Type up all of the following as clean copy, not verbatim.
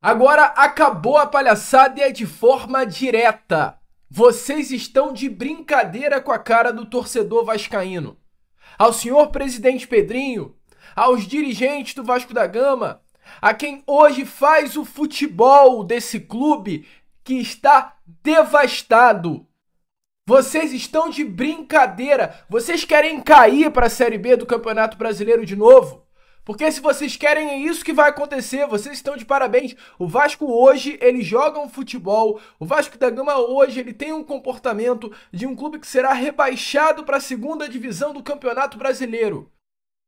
Agora acabou a palhaçada e é de forma direta. Vocês estão de brincadeira com a cara do torcedor vascaíno. Ao senhor presidente Pedrinho, aos dirigentes do Vasco da Gama, a quem hoje faz o futebol desse clube que está devastado. Vocês estão de brincadeira. Vocês querem cair para a Série B do Campeonato Brasileiro de novo? Porque se vocês querem, é isso que vai acontecer. Vocês estão de parabéns. O Vasco hoje, ele joga um futebol. O Vasco da Gama hoje, ele tem um comportamento de um clube que será rebaixado para a segunda divisão do Campeonato Brasileiro.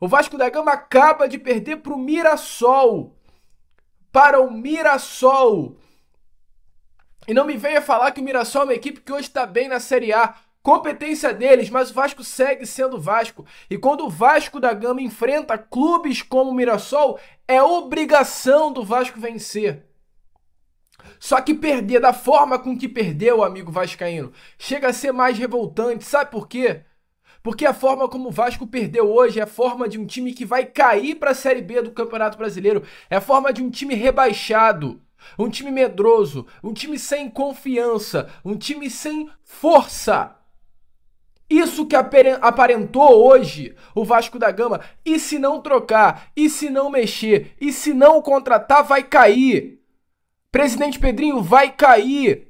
O Vasco da Gama acaba de perder para o Mirassol. Para o Mirassol. E não me venha falar que o Mirassol é uma equipe que hoje está bem na Série A. Competência deles, mas o Vasco segue sendo Vasco. E quando o Vasco da Gama enfrenta clubes como o Mirassol, é obrigação do Vasco vencer. Só que perder da forma com que perdeu, amigo vascaíno, chega a ser mais revoltante. Sabe por quê? Porque a forma como o Vasco perdeu hoje é a forma de um time que vai cair para a Série B do Campeonato Brasileiro. É a forma de um time rebaixado. Um time medroso, um time sem confiança, um time sem força. Isso que aparentou hoje o Vasco da Gama. E se não trocar, e se não mexer, e se não contratar, vai cair. Presidente Pedrinho, vai cair.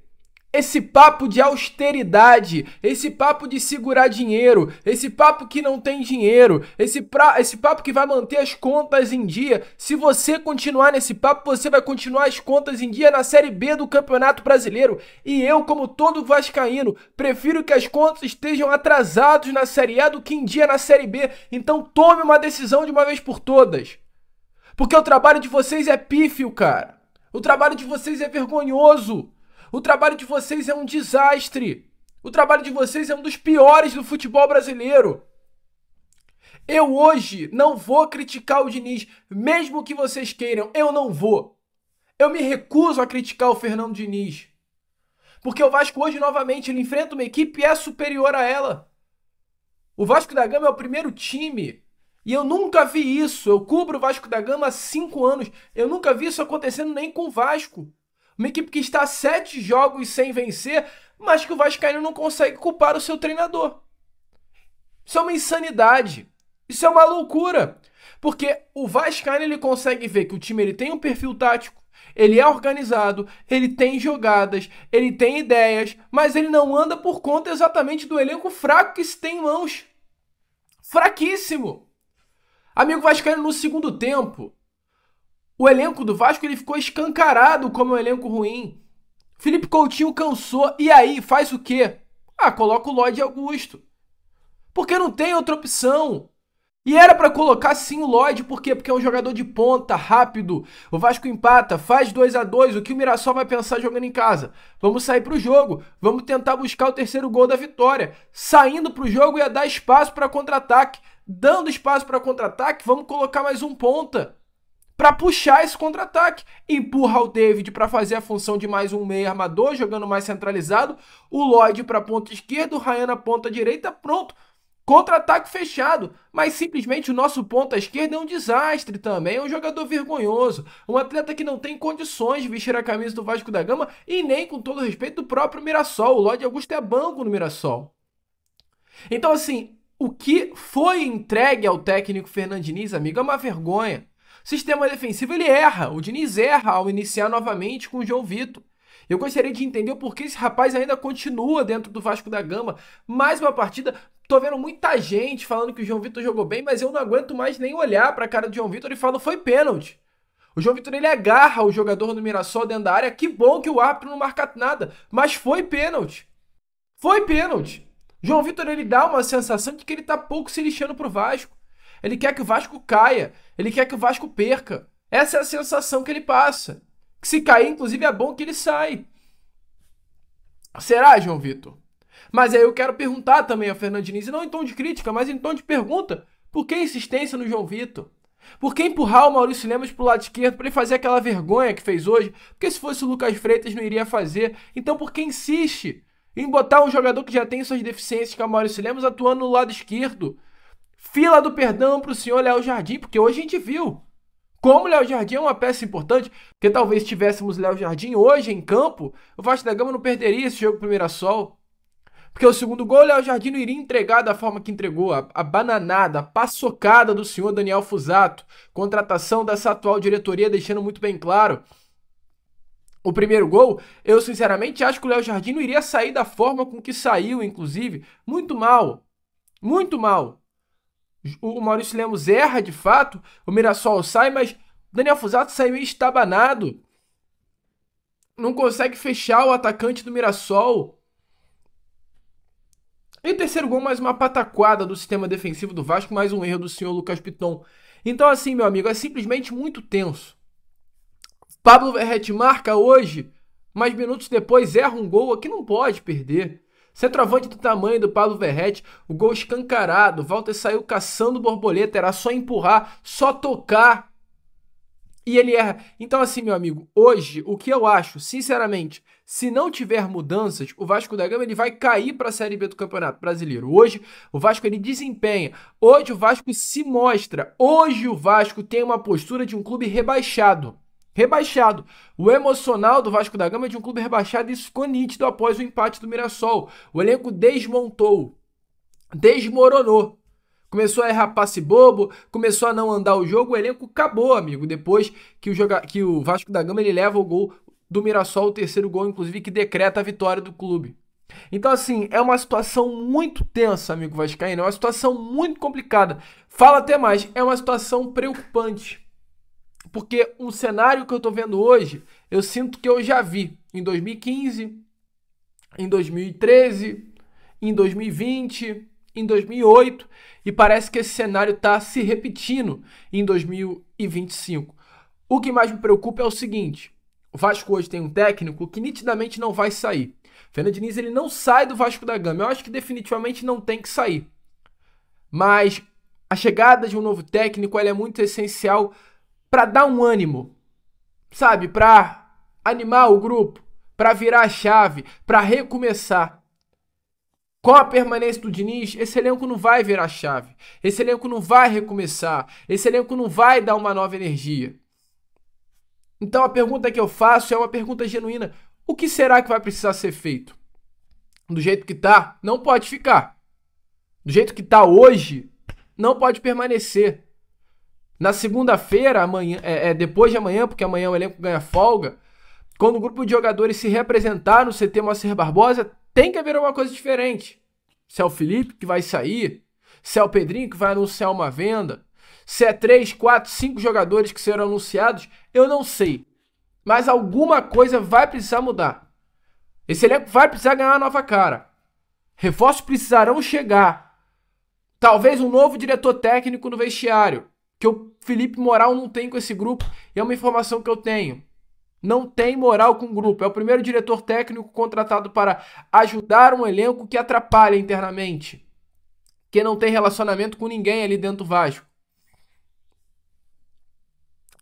Esse papo de austeridade, esse papo de segurar dinheiro, esse papo que não tem dinheiro, esse papo que vai manter as contas em dia. Se você continuar nesse papo, você vai continuar as contas em dia na Série B do Campeonato Brasileiro. E eu, como todo vascaíno, prefiro que as contas estejam atrasadas na Série A do que em dia na Série B. Então tome uma decisão de uma vez por todas. Porque o trabalho de vocês é pífio, cara. O trabalho de vocês é vergonhoso. O trabalho de vocês é um desastre. O trabalho de vocês é um dos piores do futebol brasileiro. Eu hoje não vou criticar o Diniz, mesmo que vocês queiram, eu não vou. Eu me recuso a criticar o Fernando Diniz. Porque o Vasco hoje, novamente, ele enfrenta uma equipe e é superior a ela. O Vasco da Gama é o primeiro time. E eu nunca vi isso. Eu cubro o Vasco da Gama há 5 anos. Eu nunca vi isso acontecendo nem com o Vasco. Uma equipe que está 7 jogos sem vencer, mas que o vascaíno não consegue culpar o seu treinador. Isso é uma insanidade. Isso é uma loucura. Porque o vascaíno ele consegue ver que o time ele tem um perfil tático, ele é organizado, ele tem jogadas, ele tem ideias, mas ele não anda por conta exatamente do elenco fraco que se tem em mãos. Fraquíssimo. Amigo vascaíno, no segundo tempo, o elenco do Vasco ele ficou escancarado como um elenco ruim. Felipe Coutinho cansou. E aí, faz o quê? Coloca o Lloyd Augusto. Porque não tem outra opção. E era para colocar sim o Lloyd. Por quê? Porque é um jogador de ponta, rápido. O Vasco empata, faz 2-2. O que o Mirassol vai pensar jogando em casa? Vamos sair pro jogo. Vamos tentar buscar o terceiro gol da vitória. Saindo pro jogo ia dar espaço para contra-ataque. Dando espaço para contra-ataque, vamos colocar mais um ponta para puxar esse contra-ataque. Empurra o David para fazer a função de mais um meio armador, jogando mais centralizado. O Lloyd para a ponta esquerda, o Ryan na ponta direita, pronto. Contra-ataque fechado. Mas simplesmente o nosso ponta esquerda é um desastre também. É um jogador vergonhoso. Um atleta que não tem condições de vestir a camisa do Vasco da Gama e nem, com todo respeito, do próprio Mirassol. O Lloyd Augusto é banco no Mirassol. Então, assim, o que foi entregue ao técnico Fernando Diniz, amigo, é uma vergonha. O sistema defensivo ele erra, o Diniz erra ao iniciar novamente com o João Vitor. Eu gostaria de entender o porquê esse rapaz ainda continua dentro do Vasco da Gama. Mais uma partida, tô vendo muita gente falando que o João Vitor jogou bem, mas eu não aguento mais nem olhar para a cara do João Vitor e falo, foi pênalti. O João Vitor ele agarra o jogador do Mirassol dentro da área, que bom que o árbitro não marca nada, mas foi pênalti. Foi pênalti. João Vitor ele dá uma sensação de que ele tá pouco se lixando pro Vasco. Ele quer que o Vasco caia. Ele quer que o Vasco perca. Essa é a sensação que ele passa. Que se cair, inclusive, é bom que ele sai. Será, João Vitor? Mas aí eu quero perguntar também ao Fernando Diniz, não em tom de crítica, mas em tom de pergunta. Por que a insistência no João Vitor? Por que empurrar o Maurício Lemos pro lado esquerdo para ele fazer aquela vergonha que fez hoje? Porque se fosse o Lucas Freitas não iria fazer. Então por que insiste em botar um jogador que já tem suas deficiências, que é o Maurício Lemos, atuando no lado esquerdo? Fila do perdão pro senhor Léo Jardim, porque hoje a gente viu Como o Léo Jardim é uma peça importante, porque talvez tivéssemos Léo Jardim hoje em campo, o Vasco da Gama não perderia esse jogo pro Mirassol. Porque o segundo gol, o Léo Jardim não iria entregar da forma que entregou. A bananada, a paçocada do senhor Daniel Fusato. Contratação dessa atual diretoria, deixando muito bem claro. O primeiro gol, eu sinceramente acho que o Léo Jardim não iria sair da forma com que saiu, inclusive. Muito mal. Muito mal. O Maurício Lemos erra de fato, o Mirassol sai, mas o Daniel Fusato sai meio estabanado. Não consegue fechar o atacante do Mirassol. E o terceiro gol, mais uma pataquada do sistema defensivo do Vasco, mais um erro do senhor Lucas Piton. Então assim, meu amigo, é simplesmente muito tenso. Pablo Verratti marca hoje, mas minutos depois erra um gol que não pode perder. Centroavante do tamanho do Pablo Verratti, o gol escancarado, o Walter saiu caçando borboleta, era só empurrar, só tocar. E ele erra. Então assim, meu amigo, hoje, o que eu acho, sinceramente, se não tiver mudanças, o Vasco da Gama ele vai cair para a Série B do Campeonato Brasileiro. Hoje, o Vasco ele desempenha. Hoje, o Vasco se mostra. Hoje, o Vasco tem uma postura de um clube rebaixado. Rebaixado. O emocional do Vasco da Gama é de um clube rebaixado e isso ficou nítido após o empate do Mirassol. O elenco desmontou. Desmoronou. Começou a errar passe bobo, começou a não andar o jogo, o elenco acabou, amigo. Depois que o Vasco da Gama ele leva o gol do Mirassol, o terceiro gol, inclusive, que decreta a vitória do clube. Então, assim, é uma situação muito tensa, amigo vascaíno, é uma situação muito complicada. Fala até mais, é uma situação preocupante. Porque um cenário que eu tô vendo hoje, eu sinto que eu já vi em 2015, em 2013, em 2020, em 2008, e parece que esse cenário está se repetindo em 2025. O que mais me preocupa é o seguinte: o Vasco hoje tem um técnico que nitidamente não vai sair. Fernando Diniz ele não sai do Vasco da Gama. Eu acho que definitivamente não tem que sair. Mas a chegada de um novo técnico ela é muito essencial para dar um ânimo, sabe? Para animar o grupo, para virar a chave, para recomeçar. Com a permanência do Diniz, esse elenco não vai virar a chave. Esse elenco não vai recomeçar. Esse elenco não vai dar uma nova energia. Então a pergunta que eu faço é uma pergunta genuína. O que será que vai precisar ser feito? Do jeito que tá, não pode ficar. Do jeito que tá hoje, não pode permanecer. Na segunda-feira, amanhã, depois de amanhã, porque amanhã o elenco ganha folga, quando o grupo de jogadores se representar no CT Moacir Barbosa, tem que haver uma coisa diferente. Se é o Felipe que vai sair, se é o Pedrinho que vai anunciar uma venda, se é 3, 4, 5 jogadores que serão anunciados, eu não sei. Mas alguma coisa vai precisar mudar. Esse elenco vai precisar ganhar uma nova cara. Reforços precisarão chegar. Talvez um novo diretor técnico no vestiário, que o Felipe Moral não tem com esse grupo, e é uma informação que eu tenho. Não tem moral com o grupo. É o primeiro diretor técnico contratado para ajudar um elenco que atrapalha internamente. Que não tem relacionamento com ninguém ali dentro do Vasco.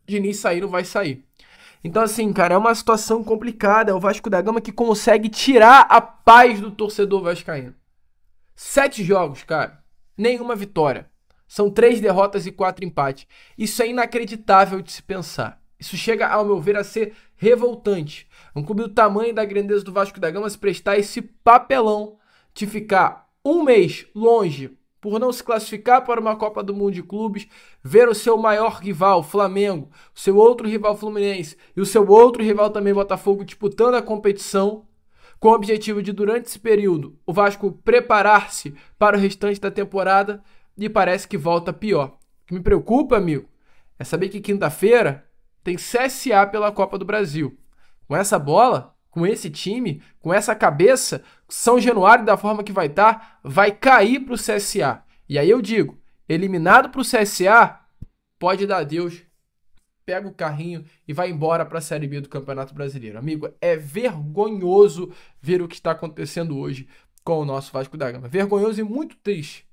Diniz sair não vai sair. Então assim, cara, é uma situação complicada. É o Vasco da Gama que consegue tirar a paz do torcedor vascaíno. 7 jogos, cara. Nenhuma vitória. São 3 derrotas e 4 empates. Isso é inacreditável de se pensar. Isso chega, ao meu ver, a ser revoltante. Um clube do tamanho e da grandeza do Vasco da Gama se prestar esse papelão de ficar um mês longe por não se classificar para uma Copa do Mundo de Clubes, ver o seu maior rival, Flamengo, o seu outro rival Fluminense e o seu outro rival também Botafogo disputando a competição, com o objetivo de, durante esse período, o Vasco preparar-se para o restante da temporada, e parece que volta pior. O que me preocupa, amigo, é saber que quinta-feira tem CSA pela Copa do Brasil. Com essa bola, com esse time, com essa cabeça, São Januário, da forma que vai estar, vai cair para o CSA. E aí eu digo, eliminado para o CSA, pode dar adeus, pega o carrinho e vai embora para a Série B do Campeonato Brasileiro. Amigo, é vergonhoso ver o que está acontecendo hoje com o nosso Vasco da Gama. Vergonhoso e muito triste,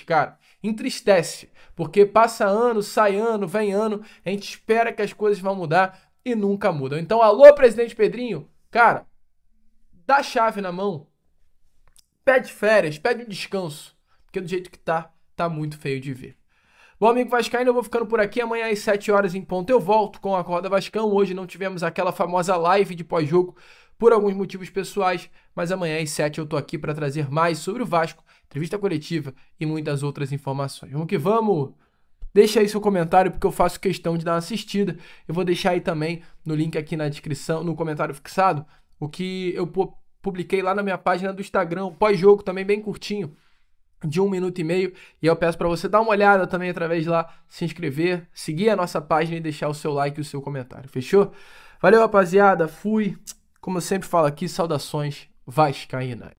cara. Entristece, porque passa ano, sai ano, vem ano, a gente espera que as coisas vão mudar e nunca mudam. Então, alô, presidente Pedrinho, cara, dá a chave na mão, pede férias, pede um descanso, porque do jeito que tá muito feio de ver. Bom, amigo vascaíno, eu vou ficando por aqui. Amanhã às 7 horas em ponto eu volto com a Acorda Vascão. Hoje não tivemos aquela famosa live de pós-jogo por alguns motivos pessoais, mas amanhã às 7 eu tô aqui para trazer mais sobre o Vasco, entrevista coletiva e muitas outras informações. Vamos que vamos! Deixa aí seu comentário, porque eu faço questão de dar uma assistida. Eu vou deixar aí também no link aqui na descrição, no comentário fixado, o que eu publiquei lá na minha página do Instagram, o pós-jogo também bem curtinho, de 1 minuto e meio, e eu peço para você dar uma olhada também através de lá, se inscrever, seguir a nossa página e deixar o seu like e o seu comentário, fechou? Valeu, rapaziada, fui, como eu sempre falo aqui, saudações vascaínas.